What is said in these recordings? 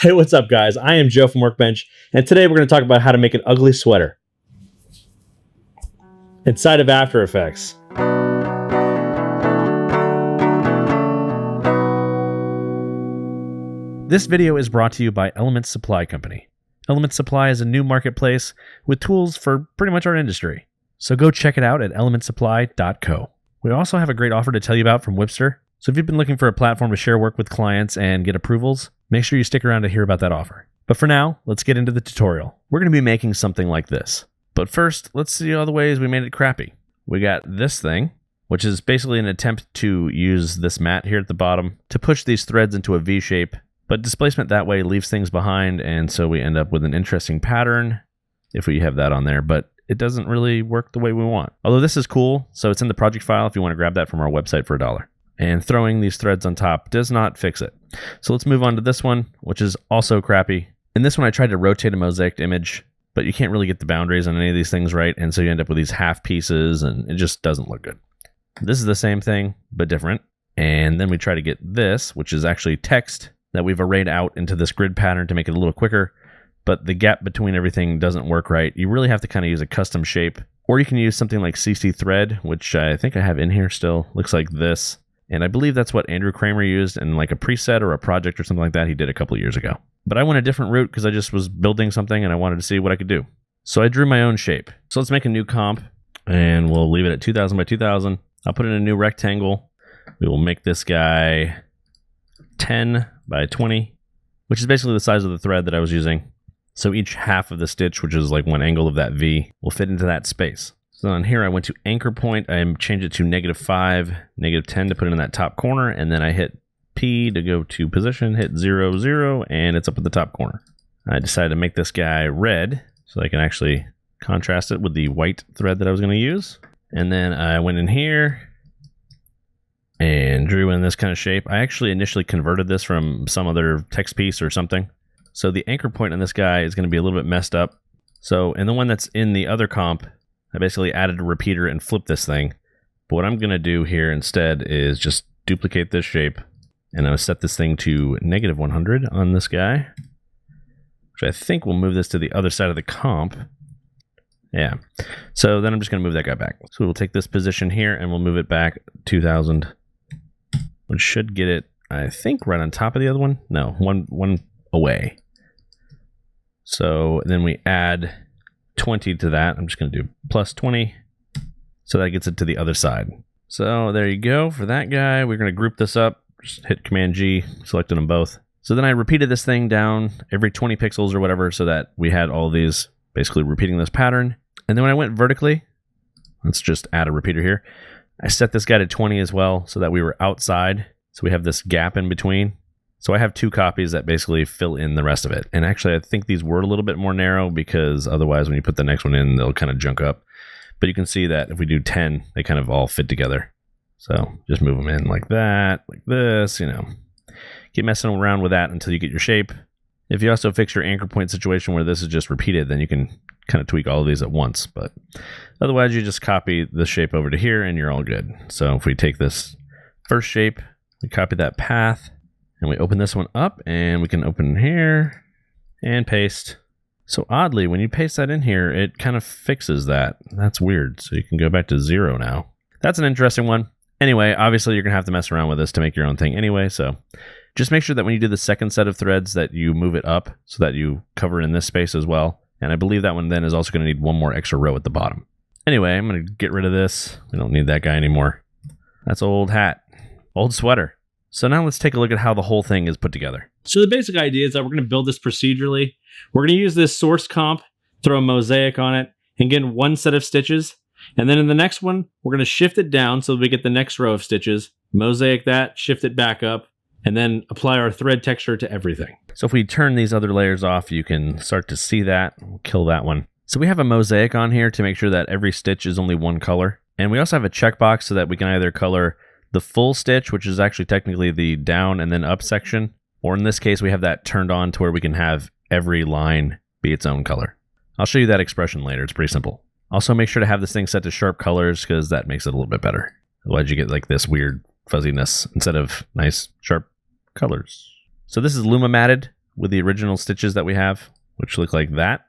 Hey, what's up, guys? I am Joe from Workbench, and today we're going to talk about how to make an ugly sweater inside of After Effects. This video is brought to you by Element Supply Company. Element Supply is a new marketplace with tools for pretty much our industry. So go check it out at elementsupply.co. We also have a great offer to tell you about from Whipster. So if you've been looking for a platform to share work with clients and get approvals, make sure you stick around to hear about that offer. But for now, let's get into the tutorial. We're going to be making something like this. But first, let's see all the ways we made it crappy. We got this thing, which is basically an attempt to use this mat here at the bottom to push these threads into a V shape. But displacement that way leaves things behind, and so we end up with an interesting pattern if we have that on there, but it doesn't really work the way we want. Although this is cool, so it's in the project file if you want to grab that from our website for $1. And throwing these threads on top does not fix it. So let's move on to this one, which is also crappy. In this one, I tried to rotate a mosaic image, but you can't really get the boundaries on any of these things right, and so you end up with these half pieces, and it just doesn't look good. This is the same thing, but different. And then we try to get this, which is actually text that we've arrayed out into this grid pattern to make it a little quicker, but the gap between everything doesn't work right. You really have to kind of use a custom shape, or you can use something like CC Thread, which I think I have in here still. Looks like this. And I believe that's what Andrew Kramer used in like a preset or a project or something like that he did a couple of years ago. But I went a different route because I just was building something and I wanted to see what I could do. So I drew my own shape. So let's make a new comp and we'll leave it at 2000 by 2000. I'll put in a new rectangle. We will make this guy 10 by 20, which is basically the size of the thread that I was using. So each half of the stitch, which is like one angle of that V, will fit into that space. So on here, I went to anchor point. I changed it to -5, -10 to put it in that top corner. And then I hit P to go to position, hit 0, 0, and it's up at the top corner. I decided to make this guy red so I can actually contrast it with the white thread that I was going to use. And then I went in here and drew in this kind of shape. I actually initially converted this from some other text piece or something. So the anchor point on this guy is going to be a little bit messed up. So in the one that's in the other comp, I basically added a repeater and flipped this thing. But what I'm going to do here instead is just duplicate this shape. And I'm going to set this thing to -100 on this guy, which I think will move this to the other side of the comp. Yeah. So then I'm just going to move that guy back. So we'll take this position here and we'll move it back 2000, which should get it, I think, right on top of the other one. No, one away. So then we add 20 to that. I'm just going to do +20. So that gets it to the other side. So there you go for that guy. We're going to group this up. Just hit Command G, selected them both. So then I repeated this thing down every 20 pixels or whatever so that we had all these basically repeating this pattern. And then when I went vertically, let's just add a repeater here. I set this guy to 20 as well so that we were outside. So we have this gap in between. So I have two copies that basically fill in the rest of it. And actually, I think these were a little bit more narrow because otherwise when you put the next one in, they'll kind of junk up. But you can see that if we do 10, they kind of all fit together. So just move them in like that, like this, you know. Keep messing around with that until you get your shape. If you also fix your anchor point situation where this is just repeated, then you can kind of tweak all of these at once. But otherwise, you just copy the shape over to here and you're all good. So if we take this first shape, we copy that path, and we open this one up, and we can open here and paste. So oddly, when you paste that in here, it kind of fixes that. That's weird. So you can go back to 0 now. That's an interesting one. Anyway, obviously, you're going to have to mess around with this to make your own thing anyway. So just make sure that when you do the second set of threads that you move it up so that you cover in this space as well. And I believe that one then is also going to need one more extra row at the bottom. Anyway, I'm going to get rid of this. We don't need that guy anymore. That's old hat. Old sweater. So now let's take a look at how the whole thing is put together. So the basic idea is that we're going to build this procedurally. We're going to use this source comp, throw a mosaic on it, and get one set of stitches. And then in the next one, we're going to shift it down so that we get the next row of stitches, mosaic that, shift it back up, and then apply our thread texture to everything. So if we turn these other layers off, you can start to see that. We'll kill that one. So we have a mosaic on here to make sure that every stitch is only one color. And we also have a checkbox so that we can either color the full stitch, which is actually technically the down and then up section, or in this case, we have that turned on to where we can have every line be its own color. I'll show you that expression later. It's pretty simple. Also, make sure to have this thing set to sharp colors because that makes it a little bit better. Otherwise, you get like this weird fuzziness instead of nice sharp colors. So this is Luma matted, with the original stitches that we have, which look like that.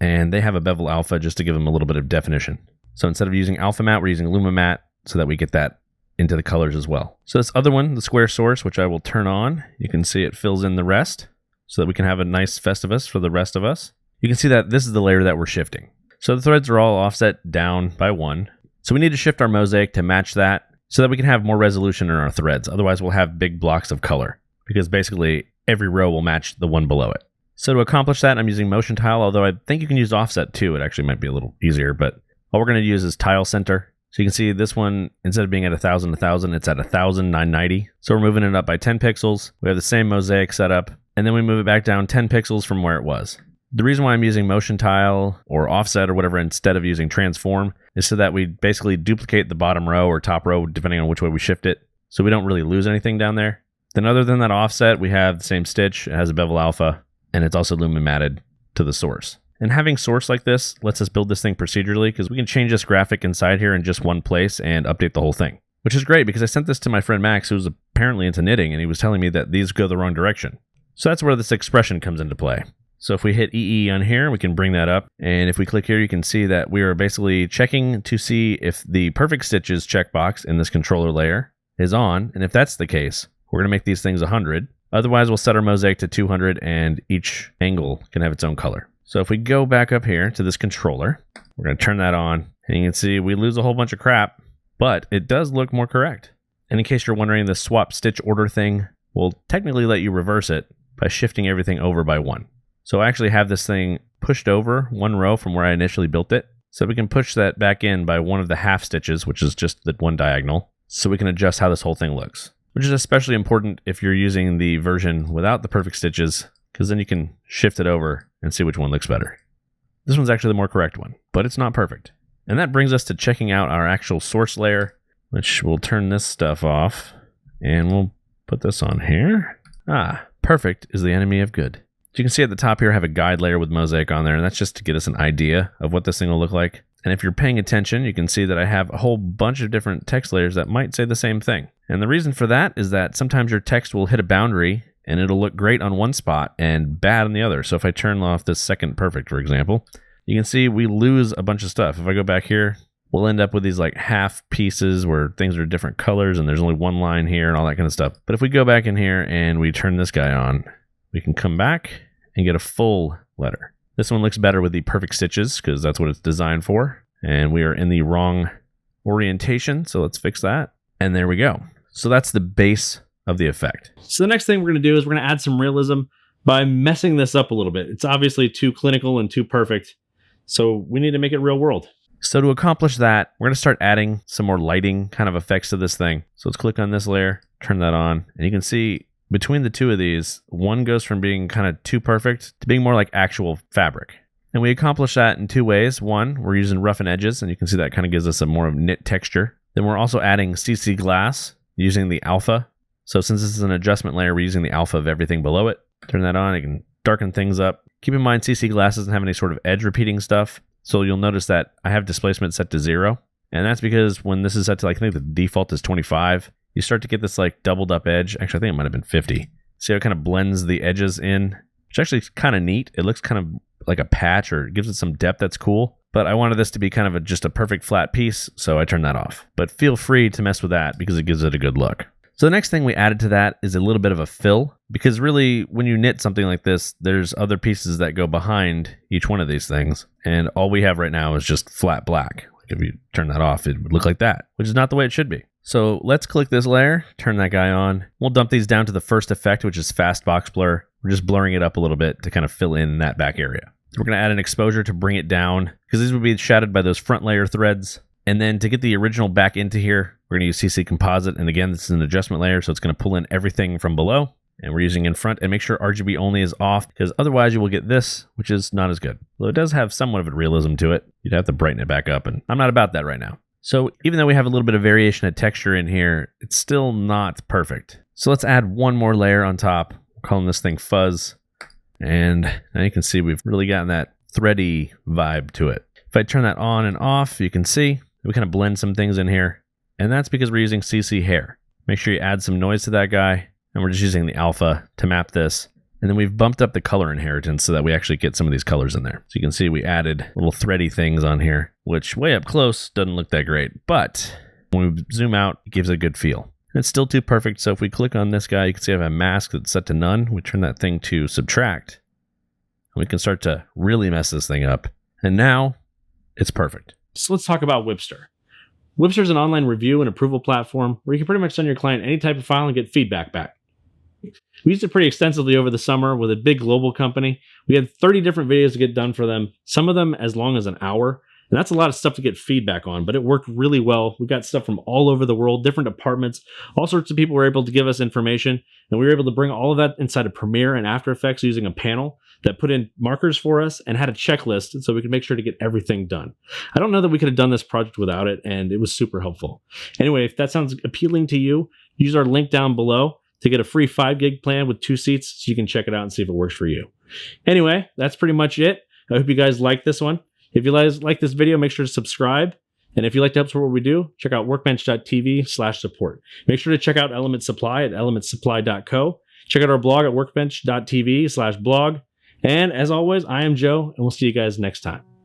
And they have a bevel alpha just to give them a little bit of definition. So instead of using alpha matte, we're using luma matte so that we get that into the colors as well. So this other one, the square source, which I will turn on, you can see it fills in the rest so that we can have a nice Festivus for the rest of us. You can see that this is the layer that we're shifting. So the threads are all offset down by 1. So we need to shift our mosaic to match that so that we can have more resolution in our threads. Otherwise we'll have big blocks of color because basically every row will match the one below it. So to accomplish that, I'm using motion tile, although I think you can use offset too. It actually might be a little easier, but all we're going to use is tile center. So you can see this one, instead of being at 1,000, it's at 1,990. So we're moving it up by 10 pixels. We have the same mosaic setup, and then we move it back down 10 pixels from where it was. The reason why I'm using motion tile or offset or whatever instead of using transform is so that we basically duplicate the bottom row or top row depending on which way we shift it, so we don't really lose anything down there. Then other than that offset, we have the same stitch. It has a bevel alpha, and it's also luma matted to the source. And having source like this lets us build this thing procedurally because we can change this graphic inside here in just one place and update the whole thing, which is great because I sent this to my friend Max, who's apparently into knitting, and he was telling me that these go the wrong direction. So that's where this expression comes into play. So if we hit EE on here, we can bring that up. And if we click here, you can see that we are basically checking to see if the perfect stitches checkbox in this controller layer is on. And if that's the case, we're going to make these things 100. Otherwise, we'll set our mosaic to 200 and each angle can have its own color. So if we go back up here to this controller, we're going to turn that on, and you can see we lose a whole bunch of crap, but it does look more correct. And in case you're wondering, the swap stitch order thing will technically let you reverse it by shifting everything over by 1. So I actually have this thing pushed over 1 row from where I initially built it. So we can push that back in by 1 of the half stitches, which is just the 1 diagonal, so we can adjust how this whole thing looks, which is especially important if you're using the version without the perfect stitches, because then you can shift it over and see which one looks better. This one's actually the more correct one, but it's not perfect. And that brings us to checking out our actual source layer, which we'll turn this stuff off, and we'll put this on here. Perfect is the enemy of good. So you can see at the top here I have a guide layer with mosaic on there, and that's just to get us an idea of what this thing will look like. And if you're paying attention, you can see that I have a whole bunch of different text layers that might say the same thing. And the reason for that is that sometimes your text will hit a boundary and it'll look great on one spot and bad on the other. So if I turn off this second perfect, for example, you can see we lose a bunch of stuff. If I go back here, we'll end up with these like half pieces where things are different colors and there's only one line here and all that kind of stuff. But if we go back in here and we turn this guy on, we can come back and get a full letter. This one looks better with the perfect stitches because that's what it's designed for. And we are in the wrong orientation, so let's fix that. And there we go. So that's the base of the effect. So the next thing we're going to do is we're going to add some realism by messing this up a little bit. It's obviously too clinical and too perfect, so we need to make it real world. So to accomplish that, we're going to start adding some more lighting kind of effects to this thing. So let's click on this layer, turn that on, and you can see between the two of these, one goes from being kind of too perfect to being more like actual fabric. And we accomplish that in 2 ways. One, we're using roughen edges, and you can see that kind of gives us a more knit texture. Then we're also adding CC glass using the alpha. So since this is an adjustment layer, we're using the alpha of everything below it. Turn that on, you can darken things up. Keep in mind CC glass doesn't have any sort of edge repeating stuff. So you'll notice that I have displacement set to 0. And that's because when this is set to, like, I think the default is 25, you start to get this like doubled up edge. Actually, I think it might have been 50. See how it kind of blends the edges in, which actually is kind of neat. It looks kind of like a patch, or it gives it some depth that's cool. But I wanted this to be kind of just a perfect flat piece, so I turned that off. But feel free to mess with that because it gives it a good look. So the next thing we added to that is a little bit of a fill, because really when you knit something like this, there's other pieces that go behind each one of these things. And all we have right now is just flat black. Like if you turn that off, it would look like that, which is not the way it should be. So let's click this layer, turn that guy on. We'll dump these down to the first effect, which is fast box blur. We're just blurring it up a little bit to kind of fill in that back area. We're going to add an exposure to bring it down, because these would be shadowed by those front layer threads. And then to get the original back into here, we're going to use CC Composite. And again, this is an adjustment layer, so it's going to pull in everything from below. And we're using in front, and make sure RGB only is off, because otherwise you will get this, which is not as good. Though it does have somewhat of a realism to it. You'd have to brighten it back up, and I'm not about that right now. So even though we have a little bit of variation of texture in here, it's still not perfect. So let's add one more layer on top. We're calling this thing Fuzz. And now you can see we've really gotten that thready vibe to it. If I turn that on and off, you can see we kind of blend some things in here. And that's because we're using CC Hair. Make sure you add some noise to that guy. And we're just using the alpha to map this. And then we've bumped up the color inheritance so that we actually get some of these colors in there. So you can see we added little thready things on here, which way up close doesn't look that great. But when we zoom out, it gives a good feel. And it's still too perfect. So if we click on this guy, you can see I have a mask that's set to none. We turn that thing to subtract. We can start to really mess this thing up. And now it's perfect. So let's talk about Whipster. Whipster is an online review and approval platform where you can pretty much send your client any type of file and get feedback back. We used it pretty extensively over the summer with a big global company. We had 30 different videos to get done for them, some of them as long as an hour. And that's a lot of stuff to get feedback on, but it worked really well. We got stuff from all over the world, different departments, all sorts of people were able to give us information, and we were able to bring all of that inside of Premiere and After Effects using a panel that put in markers for us and had a checklist so we could make sure to get everything done. I don't know that we could have done this project without it, and it was super helpful. Anyway, if that sounds appealing to you, use our link down below to get a free 5 gig plan with 2 seats so you can check it out and see if it works for you. Anyway, that's pretty much it. I hope you guys like this one. If you guys like this video, make sure to subscribe. And if you'd like to help support what we do, check out workbench.tv/support. Make sure to check out Element Supply at elementsupply.co. Check out our blog at workbench.tv/blog. And as always, I am Joe, and we'll see you guys next time.